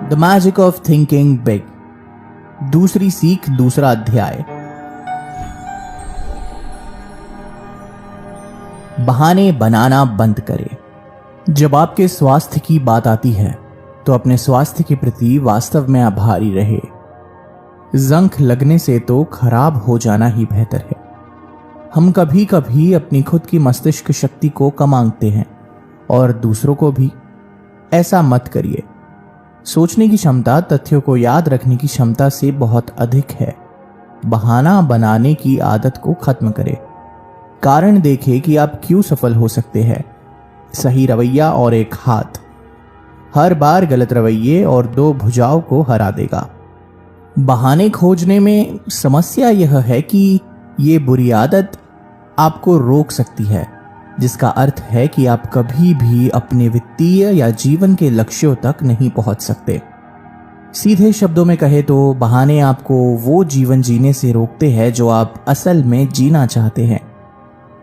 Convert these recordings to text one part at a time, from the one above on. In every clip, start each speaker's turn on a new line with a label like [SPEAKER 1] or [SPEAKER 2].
[SPEAKER 1] The magic of thinking big. दूसरी सीख, दूसरा अध्याय। बहाने बनाना बंद करें। जब आपके स्वास्थ्य की बात आती है तो अपने स्वास्थ्य के प्रति वास्तव में आभारी रहे। जंख लगने से तो खराब हो जाना ही बेहतर है। हम कभी कभी अपनी खुद की मस्तिष्क शक्ति को कम आंकते हैं और दूसरों को भी। ऐसा मत करिए। सोचने की क्षमता तथ्यों को याद रखने की क्षमता से बहुत अधिक है। बहाना बनाने की आदत को खत्म करें। कारण देखें कि आप क्यों सफल हो सकते हैं। सही रवैया और एक हाथ हर बार गलत रवैये और दो भुजाओं को हरा देगा। बहाने खोजने में समस्या यह है कि ये बुरी आदत आपको रोक सकती है, जिसका अर्थ है कि आप कभी भी अपने वित्तीय या जीवन के लक्ष्यों तक नहीं पहुंच सकते। सीधे शब्दों में कहे तो बहाने आपको वो जीवन जीने से रोकते हैं जो आप असल में जीना चाहते हैं।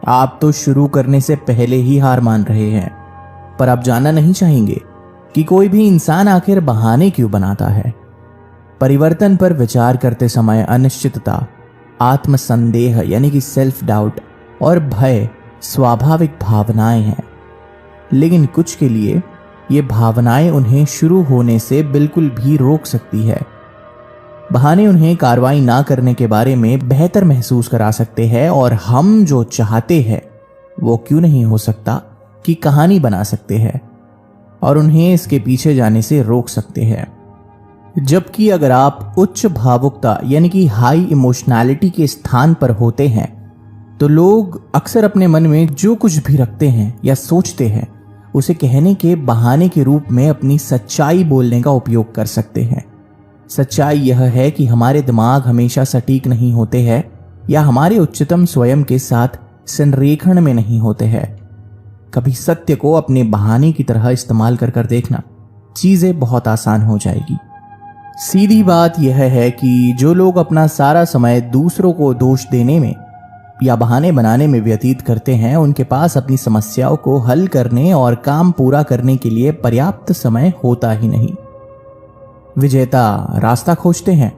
[SPEAKER 1] आप तो शुरू करने से पहले ही हार मान रहे हैं, पर आप जानना नहीं चाहेंगे कि कोई भी इंसान आखिर बहाने क्यों बनाता है। परिवर्तन पर विचार करते समय अनिश्चितता, आत्मसंदेह यानी कि सेल्फ डाउट और भय स्वाभाविक भावनाएं हैं, लेकिन कुछ के लिए ये भावनाएं उन्हें शुरू होने से बिल्कुल भी रोक सकती है। बहाने उन्हें कार्रवाई ना करने के बारे में बेहतर महसूस करा सकते हैं और हम जो चाहते हैं वो क्यों नहीं हो सकता कि कहानी बना सकते हैं और उन्हें इसके पीछे जाने से रोक सकते हैं। जबकि अगर आप उच्च भावुकता यानी कि हाई इमोशनैलिटी के स्थान पर होते हैं तो लोग अक्सर अपने मन में जो कुछ भी रखते हैं या सोचते हैं उसे कहने के बहाने के रूप में अपनी सच्चाई बोलने का उपयोग कर सकते हैं। सच्चाई यह है कि हमारे दिमाग हमेशा सटीक नहीं होते हैं या हमारे उच्चतम स्वयं के साथ संरेखण में नहीं होते हैं। कभी सत्य को अपने बहाने की तरह इस्तेमाल कर देखना, चीजें बहुत आसान हो जाएगी। सीधी बात यह है कि जो लोग अपना सारा समय दूसरों को दोष देने में या बहाने बनाने में व्यतीत करते हैं, उनके पास अपनी समस्याओं को हल करने और काम पूरा करने के लिए पर्याप्त समय होता ही नहीं। विजेता रास्ता खोजते हैं,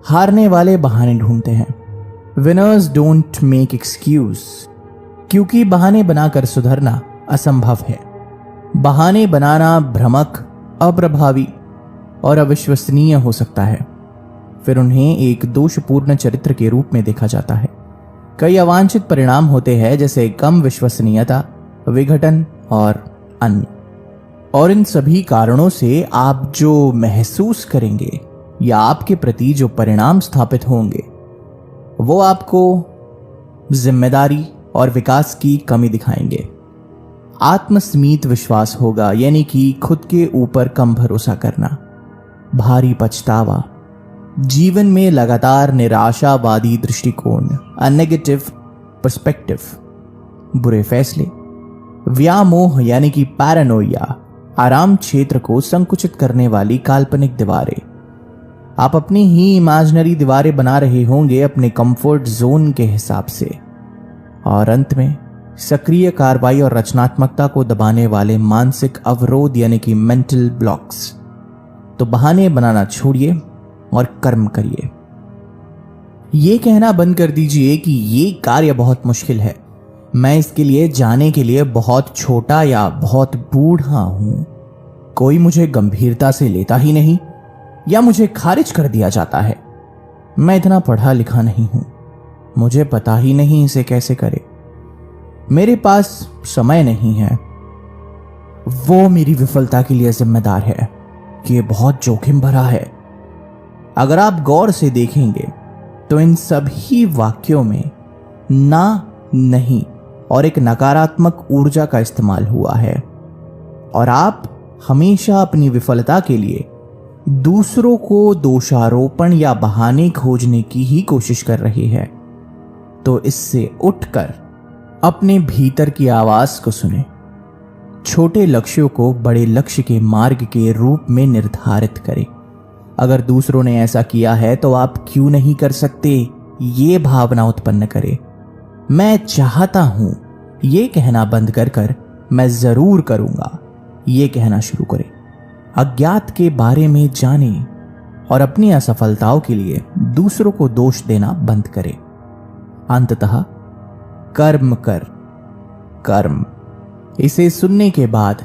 [SPEAKER 1] हारने वाले बहाने ढूंढते हैं। विनर्स डोंट मेक एक्सक्यूज, क्योंकि बहाने बनाकर सुधरना असंभव है। बहाने बनाना भ्रामक, अप्रभावी और अविश्वसनीय हो सकता है। फिर उन्हें एक दोषपूर्ण चरित्र के रूप में देखा जाता है। कई अवांछित परिणाम होते हैं, जैसे कम विश्वसनीयता, विघटन और अन्य। और इन सभी कारणों से आप जो महसूस करेंगे या आपके प्रति जो परिणाम स्थापित होंगे वो आपको जिम्मेदारी और विकास की कमी दिखाएंगे। आत्मस्मीत विश्वास होगा, यानी कि खुद के ऊपर कम भरोसा करना, भारी पछतावा, जीवन में लगातार निराशावादी दृष्टिकोण, अ नेगेटिव पर्सपेक्टिव, बुरे फैसले, व्यामोह यानी कि पैरानोया, आराम क्षेत्र को संकुचित करने वाली काल्पनिक दीवारें। आप अपनी ही इमेजिनरी दीवारें बना रहे होंगे अपने कंफर्ट जोन के हिसाब से। और अंत में सक्रिय कार्रवाई और रचनात्मकता को दबाने वाले मानसिक अवरोध यानी कि मेंटल ब्लॉक्स। तो बहाने बनाना छोड़िए और कर्म करिए। ये कहना बंद कर दीजिए कि ये कार्य बहुत मुश्किल है, मैं इसके लिए जाने के लिए बहुत छोटा या बहुत बूढ़ा हूं, कोई मुझे गंभीरता से लेता ही नहीं या मुझे खारिज कर दिया जाता है, मैं इतना पढ़ा लिखा नहीं हूं, मुझे पता ही नहीं इसे कैसे करे, मेरे पास समय नहीं है। वो मेरी विफलता के लिए जिम्मेदार है कि ये बहुत जोखिम भरा है। अगर आप गौर से देखेंगे तो इन सभी वाक्यों में ना, नहीं और एक नकारात्मक ऊर्जा का इस्तेमाल हुआ है और आप हमेशा अपनी विफलता के लिए दूसरों को दोषारोपण या बहाने खोजने की ही कोशिश कर रहे हैं। तो इससे उठकर अपने भीतर की आवाज को सुने। छोटे लक्ष्यों को बड़े लक्ष्य के मार्ग के रूप में निर्धारित करें। अगर दूसरों ने ऐसा किया है तो आप क्यों नहीं कर सकते, ये भावना उत्पन्न करें। मैं चाहता हूं ये कहना बंद कर मैं जरूर करूंगा ये कहना शुरू करें। अज्ञात के बारे में जाने और अपनी असफलताओं के लिए दूसरों को दोष देना बंद करे। अंततः कर्म कर। कर्म। इसे सुनने के बाद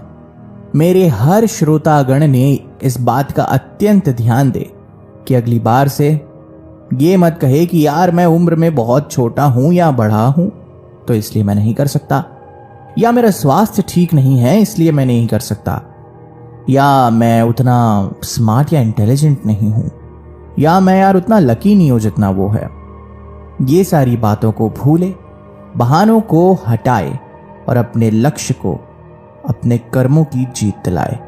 [SPEAKER 1] मेरे हर श्रोतागण ने इस बात का अत्यंत ध्यान दे कि अगली बार से ये मत कहे कि यार मैं उम्र में बहुत छोटा हूं या बड़ा हूं तो इसलिए मैं नहीं कर सकता, या मेरा स्वास्थ्य ठीक नहीं है इसलिए मैं नहीं कर सकता, या मैं उतना स्मार्ट या इंटेलिजेंट नहीं हूं, या मैं यार उतना लकी नहीं हूं जितना वो है। ये सारी बातों को भूले, बहानों को हटाए और अपने लक्ष्य को, अपने कर्मों की जीत दिलाए।